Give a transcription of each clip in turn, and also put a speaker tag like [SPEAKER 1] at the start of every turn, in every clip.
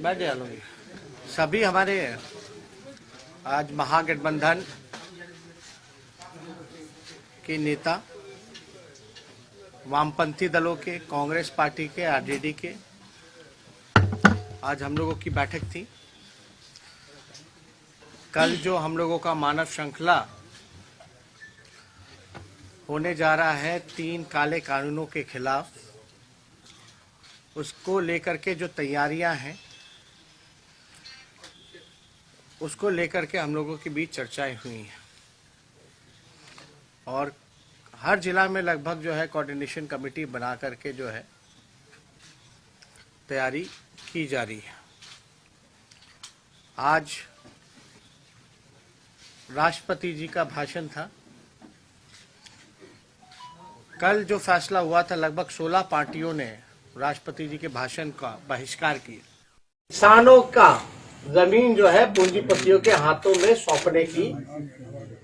[SPEAKER 1] बैठ जा लोगे सभी हमारे आज महागठबंधन के नेता, वामपंथी दलों के, कांग्रेस पार्टी के, आरजेडी के, आज हम लोगों की बैठक थी। कल जो हम लोगों का मानव श्रृंखला होने जा रहा है 3 काले कानूनों के खिलाफ, उसको लेकर के जो तैयारियां हैं उसको लेकर के हम लोगों के बीच चर्चाएं हुई हैं और हर जिला में लगभग जो है कोऑर्डिनेशन कमेटी बना करके जो है तैयारी की जा रही है। आज राष्ट्रपति जी का भाषण था। कल जो फैसला हुआ था, लगभग 16 पार्टियों ने राष्ट्रपति जी के भाषण का बहिष्कार किया। किसानों का जमीन जो है पूंजीपतियों के हाथों में सौंपने की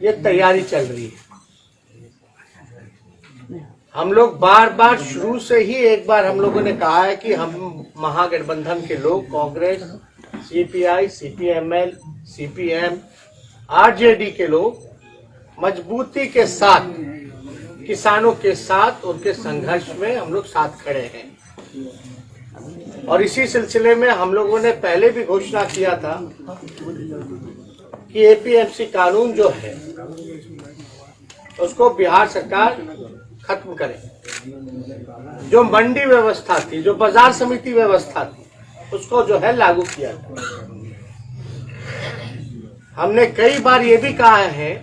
[SPEAKER 1] ये तैयारी चल रही है। हम लोग बार बार शुरू से ही एक बार हम लोगों ने कहा है कि हम महागठबंधन के लोग, Congress, CPI, CPML, CPM, RJD के लोग मजबूती के साथ किसानों के साथ उनके संघर्ष में हम लोग साथ खड़े हैं। और इसी सिलसिले में हम लोगों ने पहले भी घोषणा किया था कि एपीएमसी कानून जो है उसको बिहार सरकार खत्म करे। जो मंडी व्यवस्था थी, जो बाजार समिति व्यवस्था थी, उसको जो है लागू किया था। हमने कई बार ये भी कहा है,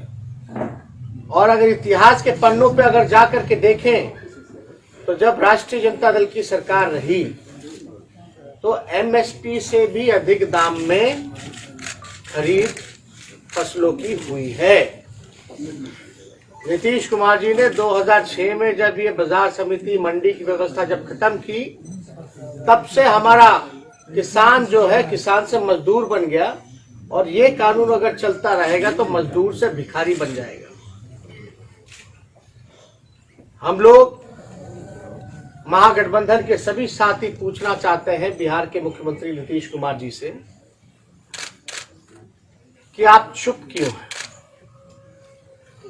[SPEAKER 1] और अगर इतिहास के पन्नों पे अगर जाकर के देखें तो जब राष्ट्रीय जनता दल की सरकार रही तो एमएसपी से भी अधिक दाम में खरीद फसलों की हुई है। नीतीश कुमार जी ने 2006 में जब ये बाजार समिति, मंडी की व्यवस्था जब खत्म की, तब से हमारा किसान जो है किसान से मजदूर बन गया और ये कानून अगर चलता रहेगा तो मजदूर से भिखारी बन जाएगा। हम लोग महागठबंधन के सभी साथी पूछना चाहते हैं बिहार के मुख्यमंत्री नीतीश कुमार जी से कि आप चुप क्यों हैं?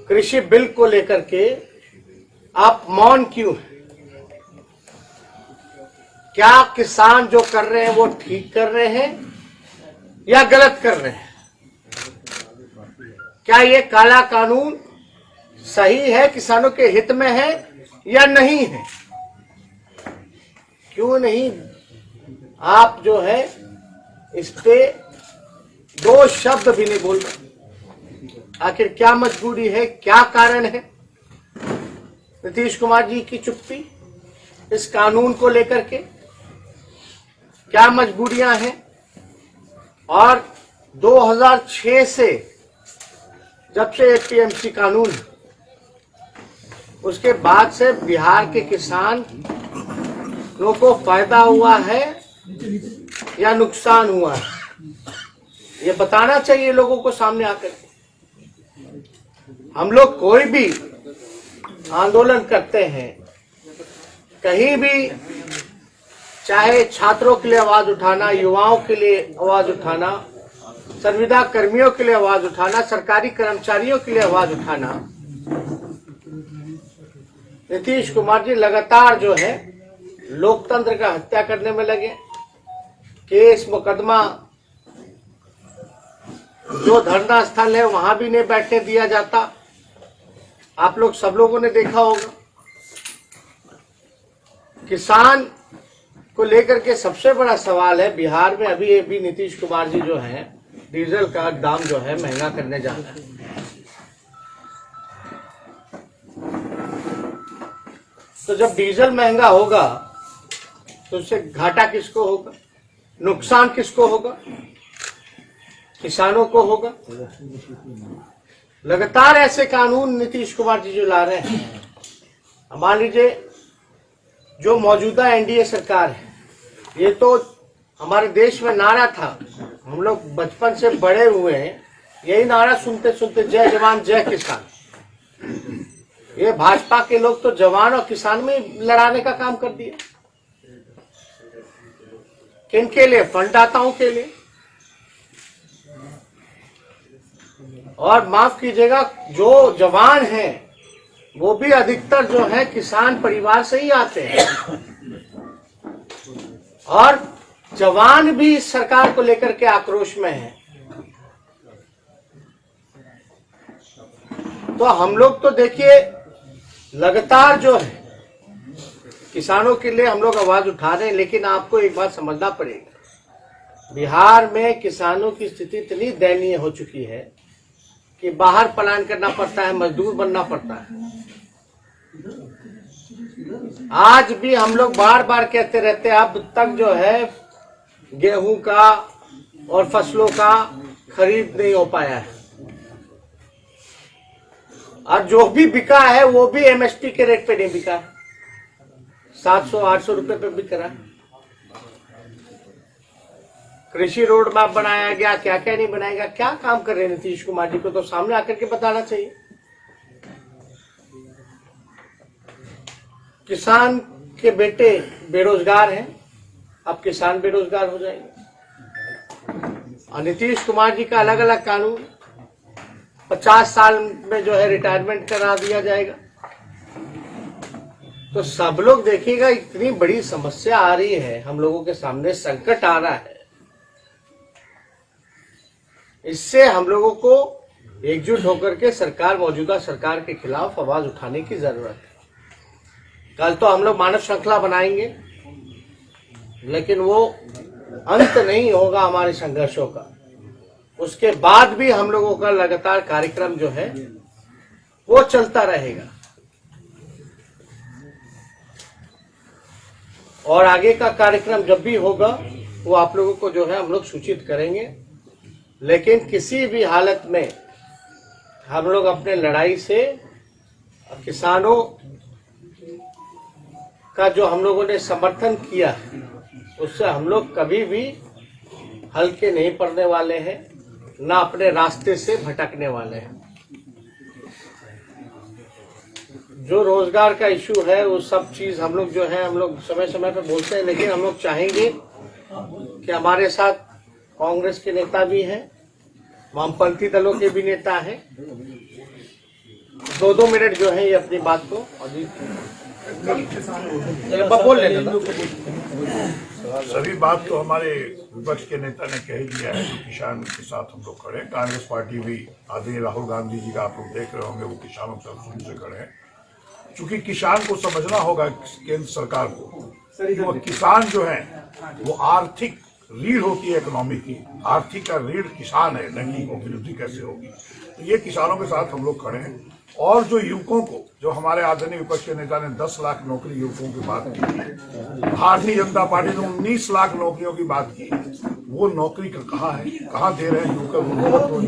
[SPEAKER 1] कृषि बिल को लेकर के आप मौन क्यों हैं? क्या किसान जो कर रहे हैं वो ठीक कर रहे हैं या गलत कर रहे हैं? क्या ये काला कानून सही है, किसानों के हित में है या नहीं है? क्यों नहीं आप जो है इस पे 2 शब्द भी नहीं बोल रहे? आखिर क्या मजबूरी है, क्या कारण है नीतीश कुमार जी की चुप्पी इस कानून को लेकर के? क्या मजबूरियां हैं? और 2006 से जब से एपीएमसी कानून, उसके बाद से बिहार के किसान लोगों को फायदा हुआ है या नुकसान हुआ है? ये बताना चाहिए लोगों को सामने आकर। हम लोग कोई भी आंदोलन करते हैं, कहीं भी, चाहे छात्रों के लिए आवाज उठाना, युवाओं के लिए आवाज उठाना, संविदा कर्मियों के लिए आवाज उठाना, सरकारी कर्मचारियों के लिए आवाज उठाना, नीतीश कुमार जी लगातार जो है लोकतंत्र का हत्या करने में लगे। केस मुकदमा, जो धरना स्थल है वहां भी नहीं बैठने दिया जाता। आप लोग सब लोगों ने देखा होगा। किसान को लेकर के सबसे बड़ा सवाल है, बिहार में अभी नीतीश कुमार जी जो है डीजल का दाम जो है महंगा करने जा रहा है। तो जब डीजल महंगा होगा तो उससे घाटा किसको होगा, नुकसान किसको होगा? किसानों को होगा। लगातार ऐसे कानून नीतीश कुमार जी जो ला रहे हैं, मान लीजिए जो मौजूदा एनडीए सरकार है, ये तो हमारे देश में नारा था, हम लोग बचपन से बड़े हुए हैं यही नारा सुनते सुनते, जय जवान जय किसान। ये भाजपा के लोग तो जवान और किसान में लड़ाने का काम कर दिया। किनके लिए? फंडदाताओं के लिए। और माफ कीजिएगा, जो जवान हैं वो भी अधिकतर जो है किसान परिवार से ही आते हैं, और जवान भी इस सरकार को लेकर के आक्रोश में हैं। तो हम लोग तो देखिए लगातार जो है किसानों के लिए हम लोग आवाज उठा रहे हैं, लेकिन आपको एक बात समझना पड़ेगा, बिहार में किसानों की स्थिति इतनी दयनीय हो चुकी है कि बाहर पलायन करना पड़ता है, मजदूर बनना पड़ता है। आज भी हम लोग बार बार कहते रहते हैं, अब तक जो है गेहूं का और फसलों का खरीद नहीं हो पाया है, और जो भी बिका है वो भी एमएसपी के रेट पे नहीं बिका है, 700-800 रुपए पे बिक रहा है। कृषि रोड मैप बनाया गया, क्या क्या नहीं बनाएगा, क्या काम कर रहे हैं नीतीश कुमार जी को तो सामने आकर के बताना चाहिए। किसान के बेटे बेरोजगार हैं, अब किसान बेरोजगार हो जाएंगे। और नीतीश कुमार जी का अलग अलग कानून, 50 साल में जो है रिटायरमेंट करा दिया जाएगा। तो सब लोग देखिएगा, इतनी बड़ी समस्या आ रही है हम लोगों के सामने, संकट आ रहा है। इससे हम लोगों को एकजुट होकर के सरकार, मौजूदा सरकार के खिलाफ आवाज उठाने की जरूरत है। कल तो हम लोग मानव श्रृंखला बनाएंगे, लेकिन वो अंत नहीं होगा हमारे संघर्षों का। उसके बाद भी हम लोगों का लगातार कार्यक्रम जो है वो चलता रहेगा, और आगे का कार्यक्रम जब भी होगा वो आप लोगों को जो है हम लोग सूचित करेंगे। लेकिन किसी भी हालत में हम लोग अपने लड़ाई से किसानों का जो हम लोगों ने समर्थन किया उससे हम लोग कभी भी हल्के नहीं पड़ने वाले हैं, ना अपने रास्ते से भटकने वाले हैं। जो रोजगार का इशू है वो सब चीज हम लोग जो है हम लोग समय समय पर बोलते हैं, लेकिन हम लोग चाहेंगे कि हमारे साथ कांग्रेस के नेता भी हैं, वामपंथी दलों के भी नेता हैं। 2-2 मिनट जो है ये अपनी बात को बोल लेना।
[SPEAKER 2] सभी बात तो हमारे विपक्ष के नेता ने कह दिया है। किसान के साथ हम लोग खड़े हैं। कांग्रेस पार्टी भी आदरणीय राहुल गांधी जी का आप लोग देख रहे होंगे, वो किसानों के साथ शुरू से खड़े हैं। क्योंकि किसान को समझना होगा, केंद्र सरकार को, वो किसान जो है वो आर्थिक रीढ़ होती है इकोनॉमी की। आर्थिक का रीढ़ किसान है, नहीं मोबिलिटी कैसे होगी। तो ये किसानों के साथ हम लोग खड़े हैं। और जो युवकों को, जो हमारे आदरणीय विपक्ष के नेता ने 10 लाख नौकरी युवकों की बात की, भारतीय जनता पार्टी ने 19 लाख नौकरियों की बात की, वो नौकरी का कहाँ है, कहाँ दे रहे हैं युवक,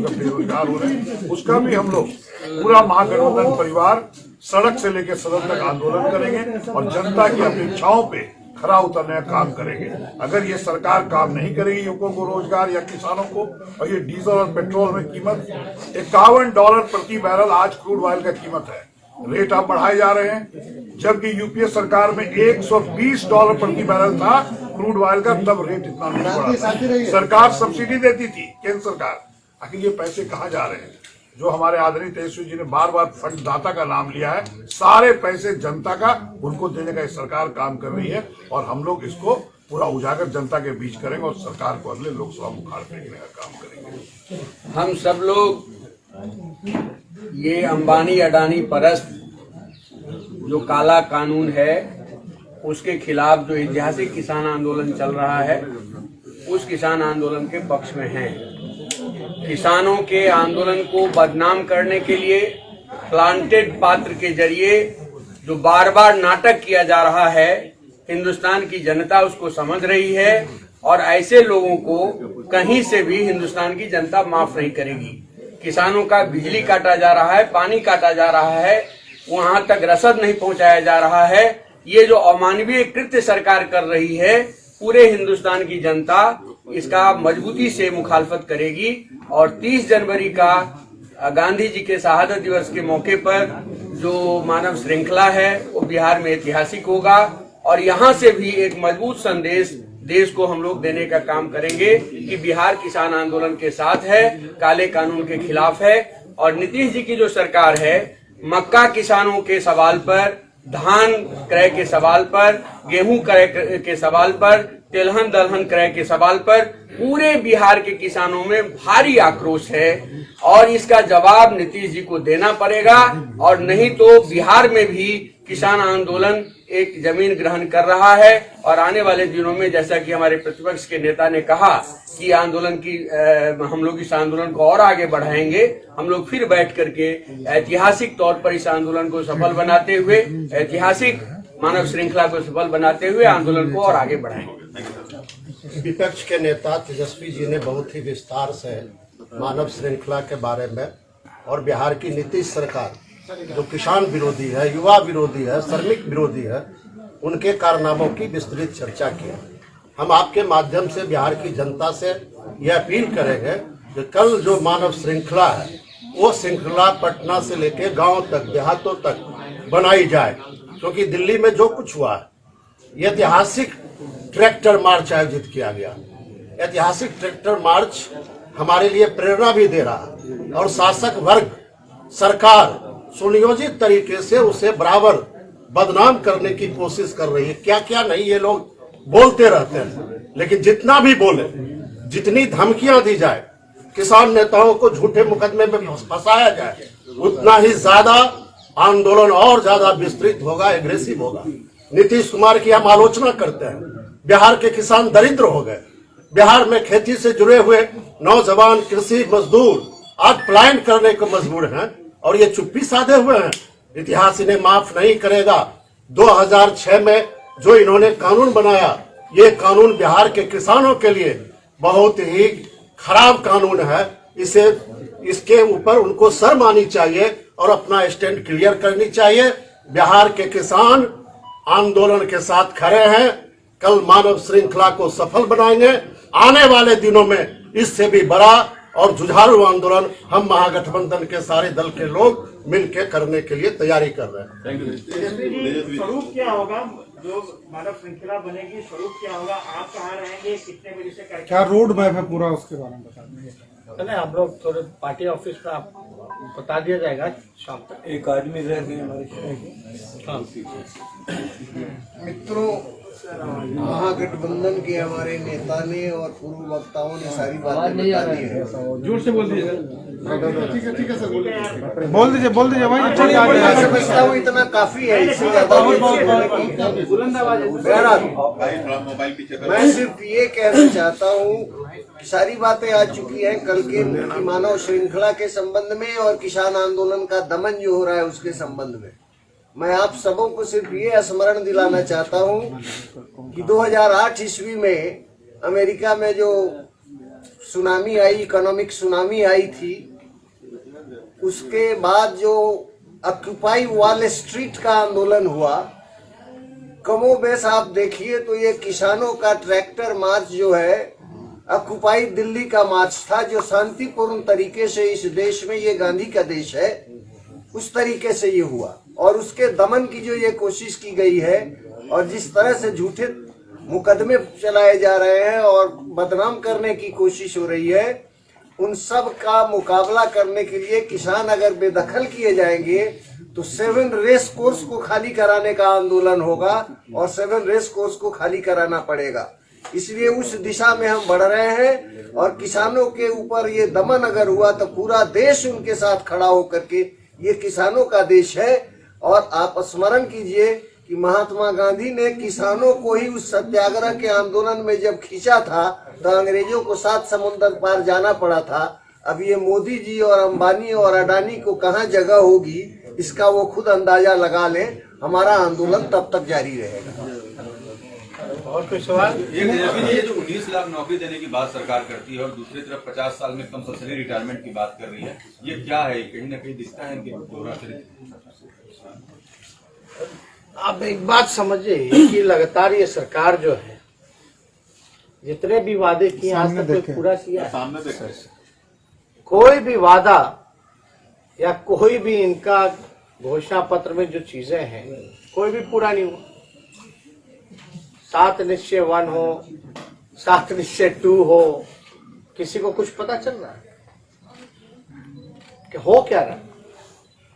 [SPEAKER 2] बेरोजगार हो रहे हैं। उसका भी हम लोग पूरा महागठबंधन परिवार सड़क से लेकर सदन तक आंदोलन करेंगे और जनता की अपेक्षाओं पे खरा उतरने का काम करेंगे। अगर ये सरकार काम नहीं करेगी युवकों को रोजगार या किसानों को, और ये डीजल और पेट्रोल में कीमत $51 प्रति बैरल आज क्रूड ऑयल का कीमत है, रेट आप बढ़ाए जा रहे हैं। जबकि यूपीए सरकार में $120 प्रति बैरल था क्रूड ऑयल का, तब रेट इतना नहीं बढ़ा। सरकार सब्सिडी देती थी, केंद्र सरकार। आखिर ये पैसे कहाँ जा रहे हैं? जो हमारे आदरणीय तेजस्वी जी ने बार बार फंडदाता का नाम लिया है, सारे पैसे जनता का, उनको देने का सरकार काम कर रही है। और हम लोग इसको पूरा उजागर जनता के बीच करेंगे और सरकार को अगले लोकसभा में उखाड़ फेंकने का काम करेंगे।
[SPEAKER 3] हम सब लोग ये अंबानी अडानी परस्त जो काला कानून है उसके खिलाफ जो ऐतिहासिक किसान आंदोलन चल रहा है, उस किसान आंदोलन के पक्ष में हैं। किसानों के आंदोलन को बदनाम करने के लिए प्लांटेड पात्र के जरिए जो बार बार नाटक किया जा रहा है, हिंदुस्तान की जनता उसको समझ रही है, और ऐसे लोगों को कहीं से भी हिंदुस्तान की जनता माफ नहीं करेगी। किसानों का बिजली काटा जा रहा है, पानी काटा जा रहा है, वहां तक रसद नहीं पहुंचाया जा रहा है। ये जो अमानवीय कृत्य सरकार कर रही है, पूरे हिंदुस्तान की जनता इसका मजबूती से मुखालफत करेगी। और 30 जनवरी का गांधी जी के शहादत दिवस के मौके पर जो मानव श्रृंखला है वो बिहार में ऐतिहासिक होगा, और यहाँ से भी एक मजबूत संदेश देश को हम लोग देने का काम करेंगे कि बिहार किसान आंदोलन के साथ है, काले कानून के खिलाफ है। और नीतीश जी की जो सरकार है, मक्का किसानों के सवाल पर, धान क्रय के सवाल पर, गेहूं क्रय के सवाल पर, तिलहन दलहन क्रय के सवाल पर पूरे बिहार के किसानों में भारी आक्रोश है और इसका जवाब नीतीश जी को देना पड़ेगा। और नहीं तो बिहार में भी किसान आंदोलन एक जमीन ग्रहण कर रहा है और आने वाले दिनों में, जैसा कि हमारे प्रतिपक्ष के नेता ने कहा कि आंदोलन की हम लोग इस आंदोलन को और आगे बढ़ाएंगे। हम लोग फिर बैठ करके ऐतिहासिक तौर पर इस आंदोलन को सफल बनाते हुए, ऐतिहासिक मानव श्रृंखला को सफल बनाते हुए आंदोलन को और आगे बढ़ाएंगे।
[SPEAKER 1] विपक्ष के नेता तेजस्वी जी ने बहुत ही विस्तार से मानव श्रृंखला के बारे में और बिहार की नीतीश सरकार जो किसान विरोधी है, युवा विरोधी है, श्रमिक विरोधी है, उनके कारनामों की विस्तृत चर्चा की। हम आपके माध्यम से बिहार की जनता से यह अपील करेंगे कि कल जो मानव श्रृंखला है वो श्रृंखला पटना से लेकर गांव तक, देहातों तक बनाई जाए, क्योंकि दिल्ली में जो कुछ हुआ है, ये ऐतिहासिक ट्रैक्टर मार्च आयोजित किया गया। ऐतिहासिक ट्रैक्टर मार्च हमारे लिए प्रेरणा भी दे रहा है और शासक वर्ग, सरकार सुनियोजित तरीके से उसे बराबर बदनाम करने की कोशिश कर रही है। क्या क्या नहीं ये लोग बोलते रहते हैं, लेकिन जितना भी बोले, जितनी धमकियां दी जाए, किसान नेताओं को झूठे मुकदमे में फंसाया जाए, उतना ही ज्यादा आंदोलन और ज्यादा विस्तृत होगा, एग्रेसिव होगा। नीतीश कुमार की हम आलोचना करते हैं। बिहार के किसान दरिद्र हो गए। बिहार में खेती से जुड़े हुए नौजवान कृषि मजदूर आज पलायन करने को मजबूर हैं और ये चुप्पी साधे हुए हैं। इतिहास इन्हें माफ नहीं करेगा। 2006 में जो इन्होंने कानून बनाया, ये कानून बिहार के किसानों के लिए बहुत ही खराब कानून है। इसके ऊपर उनको शर्म आनी चाहिए और अपना स्टैंड क्लियर करनी चाहिए। बिहार के किसान आंदोलन के साथ खड़े हैं। कल मानव श्रृंखला को सफल बनाएंगे। आने वाले दिनों में इससे भी बड़ा और जुझारू आंदोलन हम महागठबंधन के सारे दल के लोग मिलकर करने के लिए तैयारी कर रहे हैं।
[SPEAKER 4] स्वरूप क्या होगा जो मानव श्रृंखला बनेगी? स्वरूप क्या होगा? आप कहाँ रहेंगे? कितने बजे से करेंगे?
[SPEAKER 5] क्या रोड मैप है पूरा, उसके बारे में बता देंगे।
[SPEAKER 1] नहीं, हम लोग थोड़े पार्टी ऑफिस में आप बता दिया जाएगा शाम तक।
[SPEAKER 5] एक आदमी रह गए हमारे
[SPEAKER 6] मित्रों, महागठबंधन के हमारे नेता ने और पूर्व वक्ताओं ने सारी बातें बता दी है।
[SPEAKER 5] जोर से बोल दीजिए। ठीक है सर, बोल दीजिए भाई।
[SPEAKER 6] मैं समझता हूँ इतना काफी है, इससे ज्यादा मैं सिर्फ ये कहना चाहता हूँ, सारी बातें आ चुकी हैं कल के मानव श्रृंखला के संबंध में और किसान आंदोलन का दमन जो हो रहा है उसके संबंध में। मैं आप सबों को सिर्फ ये स्मरण दिलाना चाहता हूँ कि 2008 ईस्वी में अमेरिका में जो सुनामी आई, इकोनॉमिक सुनामी आई थी, उसके बाद जो ऑक्यूपाई वॉल स्ट्रीट का आंदोलन हुआ, कमोबेश आप देखिए तो ये किसानों का ट्रैक्टर मार्च जो है ऑक्यूपाई दिल्ली का मार्च था, जो शांतिपूर्ण तरीके से इस देश में, ये गांधी का देश है, उस तरीके से ये हुआ। और उसके दमन की जो ये कोशिश की गई है और जिस तरह से झूठे मुकदमे चलाए जा रहे हैं और बदनाम करने की कोशिश हो रही है, उन सब का मुकाबला करने के लिए किसान अगर बेदखल किए जाएंगे तो 7 रेस कोर्स को खाली कराने का आंदोलन होगा और 7 रेस कोर्स को खाली कराना पड़ेगा। इसलिए उस दिशा में हम बढ़ रहे हैं और किसानों के ऊपर ये दमन अगर हुआ तो पूरा देश उनके साथ खड़ा होकर के, ये किसानों का देश है। और आप स्मरण कीजिए कि महात्मा गांधी ने किसानों को ही उस सत्याग्रह के आंदोलन में जब खींचा था तो अंग्रेजों को 7 समुद्र पार जाना पड़ा था। अब ये मोदी जी और अंबानी और अडानी को कहाँ जगह होगी, इसका वो खुद अंदाजा लगा लें। हमारा आंदोलन तब तक जारी रहेगा।
[SPEAKER 1] और कोई सवाल?
[SPEAKER 7] ये जो 19 लाख नौकरी देने की बात सरकार करती है और दूसरी तरफ 50 साल में कंपल्सरी रिटायरमेंट की बात कर रही है, ये क्या है? कहीं ना कहीं दिखता है इनके दोहरा चरित्र।
[SPEAKER 1] आप एक बात समझिए कि लगातार ये सरकार जो है, जितने भी वादे किए आज तक कोई पूरा किया?
[SPEAKER 7] सामने देखा है।
[SPEAKER 1] कोई भी वादा या कोई भी इनका घोषणा पत्र में जो चीजें हैं, कोई भी पूरा नहीं हुआ। 7 निश्चय 1 हो, 7 निश्चय 2 हो, किसी को कुछ पता चल रहा है कि हो क्या रहा है?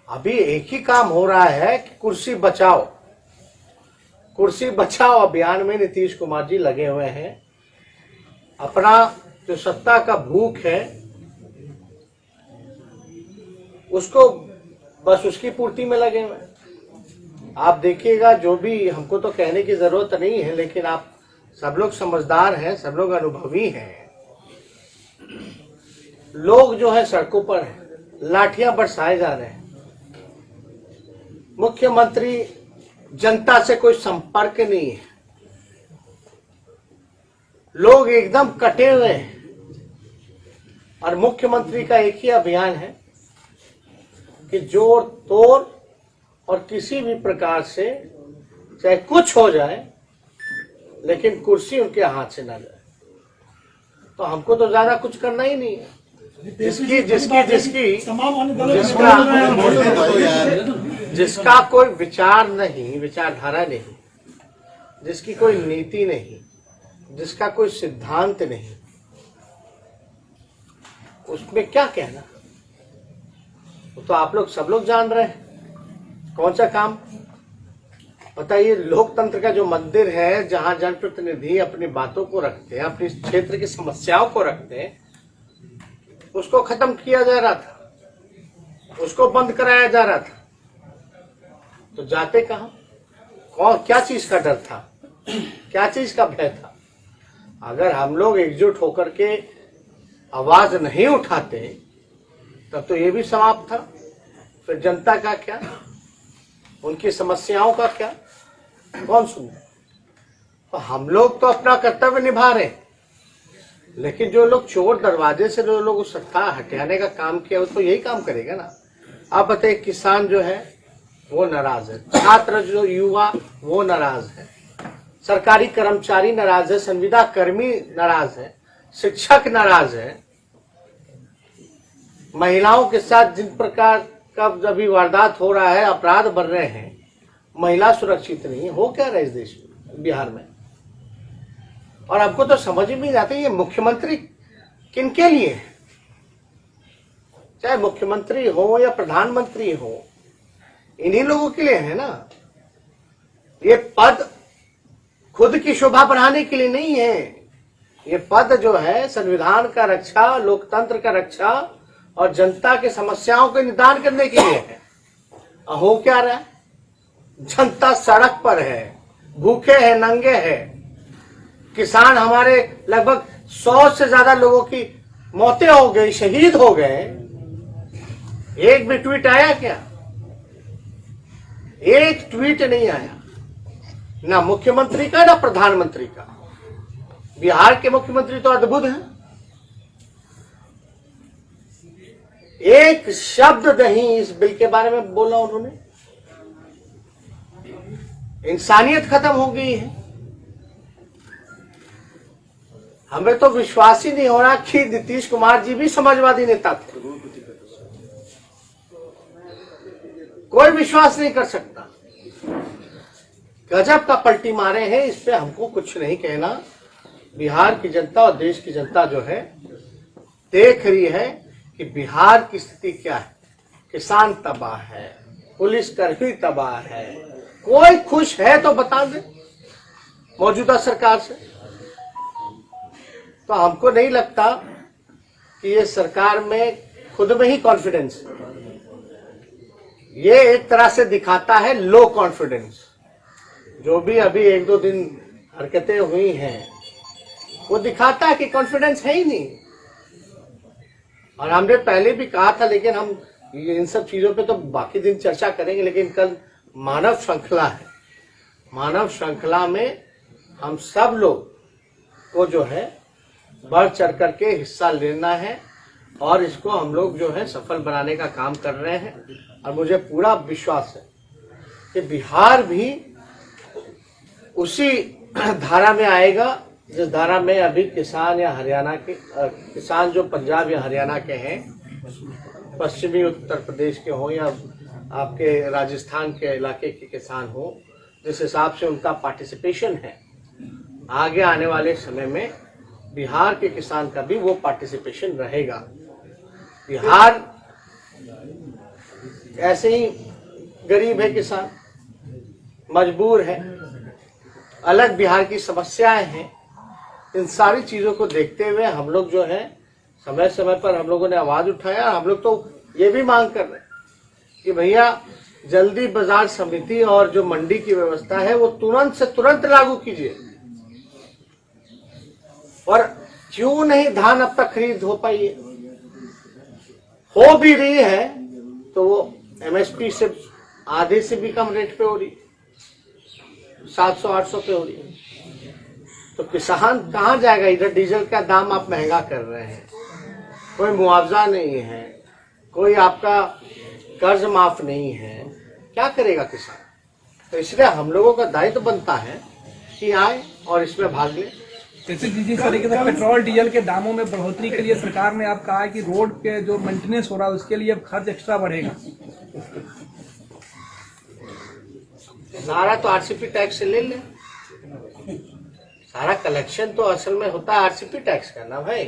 [SPEAKER 1] अभी एक ही काम हो रहा है कि कुर्सी बचाओ अभियान में नीतीश कुमार जी लगे हुए हैं। अपना जो सत्ता का भूख है उसको बस उसकी पूर्ति में लगे हुए हैं। आप देखिएगा, जो भी, हमको तो कहने की जरूरत नहीं है, लेकिन आप सब लोग समझदार हैं, सब लोग अनुभवी हैं। लोग जो है सड़कों पर हैं, लाठियां बरसाए जा रहे हैं। मुख्यमंत्री जनता से कोई संपर्क नहीं है, लोग एकदम कटे हुए हैं। और मुख्यमंत्री का एक ही अभियान है कि जोड़ तोड़ और किसी भी प्रकार से चाहे कुछ हो जाए लेकिन कुर्सी उनके हाथ से ना जाए। तो हमको तो ज्यादा कुछ करना ही नहीं है। जिसका कोई विचार नहीं, विचारधारा नहीं, जिसकी कोई नीति नहीं, जिसका कोई सिद्धांत नहीं, उसमें क्या कहना? तो आप लोग सब लोग जान रहे हैं कौन सा काम। बताइए, लोकतंत्र का जो मंदिर है, जहां जनप्रतिनिधि अपनी बातों को रखते हैं, अपने क्षेत्र की समस्याओं को रखते हैं, उसको खत्म किया जा रहा था, उसको बंद कराया जा रहा था। तो जाते कहां? कौन, क्या चीज का डर था, क्या चीज का भय था? अगर हम लोग एकजुट होकर के आवाज नहीं उठाते तब तो ये भी समाप्त था। फिर जनता का क्या, उनकी समस्याओं का क्या, कौन सुने? तो हम लोग तो अपना कर्तव्य निभा रहे हैं, लेकिन जो लोग चोर दरवाजे से जो लोग सत्ता हटाने का काम किया, वो तो यही काम करेगा ना। आप बताइए, किसान जो है वो नाराज है, छात्र जो युवा वो नाराज है, सरकारी कर्मचारी नाराज है, संविदा कर्मी नाराज है, शिक्षक नाराज है। महिलाओं के साथ जिन प्रकार का अभी वारदात हो रहा है, अपराध बढ़ रहे हैं, महिला सुरक्षित नहीं है। हो क्या रहा है इस देश में, बिहार में? और आपको तो समझ में नहीं आता ये मुख्यमंत्री किनके लिए है? चाहे मुख्यमंत्री हो या प्रधानमंत्री हो, इन्हीं लोगों के लिए है ना। ये पद खुद की शोभा बढ़ाने के लिए नहीं है। ये पद जो है संविधान का रक्षा, लोकतंत्र का रक्षा और जनता के समस्याओं के निदान करने के लिए है। हो क्या रहा है? जनता सड़क पर है, भूखे हैं, नंगे हैं। किसान हमारे लगभग 100 से ज्यादा लोगों की मौतें हो गई, शहीद हो गए। एक भी ट्वीट आया क्या? एक ट्वीट नहीं आया, ना मुख्यमंत्री का ना प्रधानमंत्री का। बिहार के मुख्यमंत्री तो अद्भुत हैं, एक शब्द नहीं इस बिल के बारे में बोला उन्होंने। इंसानियत खत्म हो गई है। हमें तो विश्वास ही नहीं हो रहा कि नीतीश कुमार जी भी समाजवादी नेता थे। कोई विश्वास नहीं कर सकता। गजब का पलटी मारे हैं। इस पे हमको कुछ नहीं कहना। बिहार की जनता और देश की जनता जो है देख रही है कि बिहार की स्थिति क्या है। किसान तबाह है, पुलिस कर्मी तबाह है। कोई खुश है तो बता दे मौजूदा सरकार से। तो हमको नहीं लगता कि ये सरकार में खुद में ही कॉन्फिडेंस है। ये एक तरह से दिखाता है लो कॉन्फिडेंस। जो भी अभी 1-2 दिन हरकतें हुई हैं वो दिखाता है कि कॉन्फिडेंस है ही नहीं। और हमने पहले भी कहा था, लेकिन हम इन सब चीजों पे तो बाकी दिन चर्चा करेंगे। लेकिन कल मानव श्रृंखला है। मानव श्रृंखला में हम सब लोग को जो है बढ़ चढ़ करके हिस्सा लेना है और इसको हम लोग जो है सफल बनाने का काम कर रहे हैं। और मुझे पूरा विश्वास है कि बिहार भी उसी धारा में आएगा जिस धारा में अभी किसान या हरियाणा के किसान जो पंजाब या हरियाणा के हैं, पश्चिमी उत्तर प्रदेश के हों या आपके राजस्थान के इलाके के किसान हो, जिस हिसाब से उनका पार्टिसिपेशन है, आगे आने वाले समय में बिहार के किसान का भी वो पार्टिसिपेशन रहेगा। बिहार ऐसे ही गरीब है, किसान मजबूर है, अलग बिहार की समस्याएं हैं। इन सारी चीजों को देखते हुए हम लोग जो है समय समय पर हम लोगों ने आवाज उठाया। हम लोग तो ये भी मांग कर रहे हैं कि भैया जल्दी बाजार समिति और जो मंडी की व्यवस्था है वो तुरंत से तुरंत लागू कीजिए। और क्यों नहीं धान अब तक खरीद हो पाई है? हो भी रही है तो वो एमएसपी से आधे से भी कम रेट पे हो रही, 700-800 पे हो रही है। तो किसान कहाँ जाएगा? इधर डीजल का दाम आप महंगा कर रहे हैं, कोई मुआवजा नहीं है, कोई आपका कर्ज माफ नहीं है, क्या करेगा किसान? तो इसलिए हम लोगों का दायित्व बनता है कि आए और इसमें भाग ले।
[SPEAKER 8] जैसे जिस तरीके से पेट्रोल डीजल के दामों में बढ़ोतरी के लिए सरकार ने आप कहा है कि रोड पे जो मेंटेनेंस हो रहा है उसके लिए अब खर्च एक्स्ट्रा बढ़ेगा।
[SPEAKER 1] सारा तो आरसीपी टैक्स से ले ले, सारा कलेक्शन तो असल में होता है आरसीपी टैक्स का ना भाई।